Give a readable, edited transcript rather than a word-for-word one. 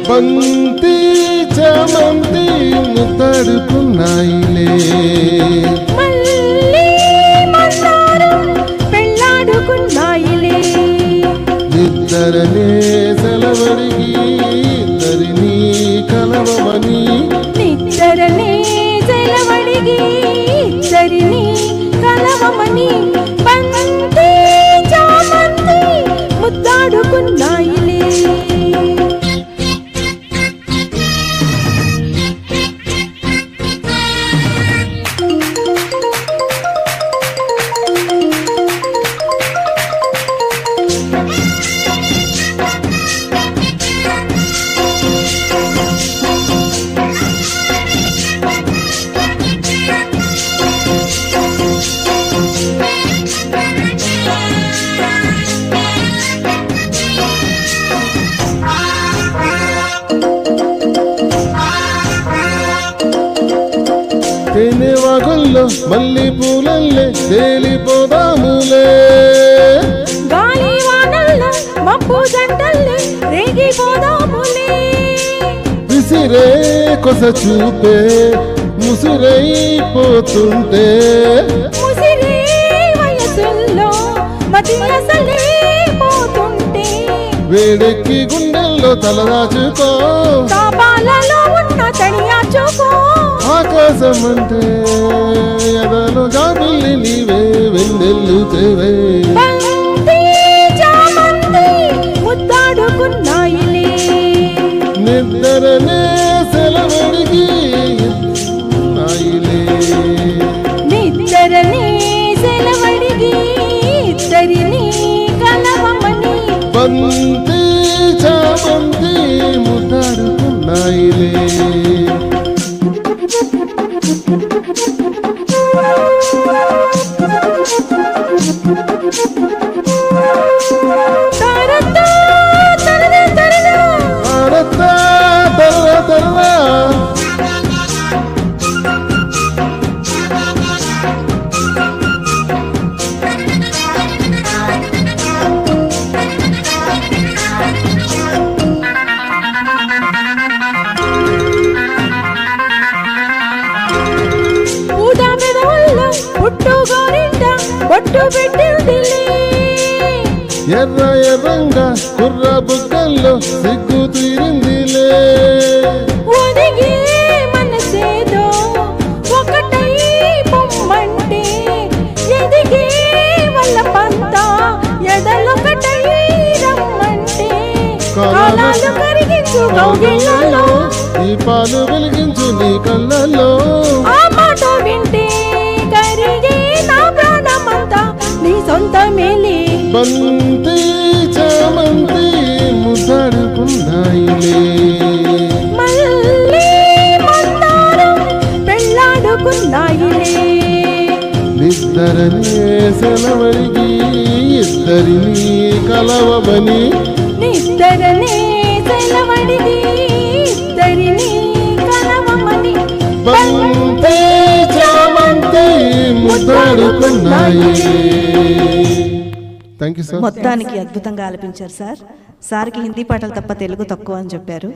బంతి చామంతి ముద్దడుకున్నాయిలే, మళ్ళీ మందారం పెళ్ళాడుకున్నాయిలే. నిద్దరనే సెలవడిగి ఇద్దరినీ కలవమని, నిద్దరనే సెలవడిగి ఇద్దరినీ కలవమని. బంతి చామంతి ముద్దాడుకున్నాయిలే. తేనె వాగుల్లో మల్లి పూలల్లే తేలిపోదాములే, గాలి వానల్లో మబ్బు జంటల్లే రేగిపోదాములే. విసిరే కొస చూపే ముసురైపోతుంటే, ముసిరే వయసుల్లో మతి అసలే పోతుంటే. వేడెక్కి గుండెల్లో తలదాచుకో, తాపాలలో ఉన్న తడియాచుకో. ఆకాశం అంటే ఎదలో జాబిల్లి నీవే వెన్నెల్లు తేవే. బంతి చామంతి ముద్దాడుకున్నాయిలే, నిద్దరనే సెలవడిగి నాయిలే. నిద్దరనే సెలవడిగి ఇద్దరినీ కలవమని. బంతి చామంతి ముద్దాడుకున్నాయిలే. తరతా తరదా తరదా ఆడతా తర్ర తర్ర, పూజా పెదవుల్లో పుట్టు గోరింట బొట్టు పెట్టిందిలే. ఎర్ర ఎర్రంగా కుర్ర బుగ్గల్లో సిగ్గు తీరిందిలే. ఒదిగే మనసేదో ఒకటై పొమ్మంటే, ఎదిగే వల్ల పంత ఎదలొకటై రమ్మంటే. కాలాలు కరిగించు కౌగిళ్ళలో, దీపాలు వెలిగించు నీ కళ్ళల్లో, ఆ మాట వింటే కరిగే నా ప్రాణమంతా నీ సొంతమేలే. బంతి చామంతి ముద్దాడుకున్నాయిలే, మళ్ళీ మందారం పెళ్ళాడుకున్నాయిలే. నిద్దరనే సెలవడిగి ఇద్దరినీ కలవమని, నిద్దరనే సెలవడిగి ఇద్దరినీ కలవమని. బంతి చామంతి ముద్దాడుకున్నాయిలే. Thank you sir. మొత్తానికి అద్భుతంగా ఆలపించారు సార్. సార్కి హిందీ పాటలు తప్ప తెలుగు తక్కువ అని చెప్పారు.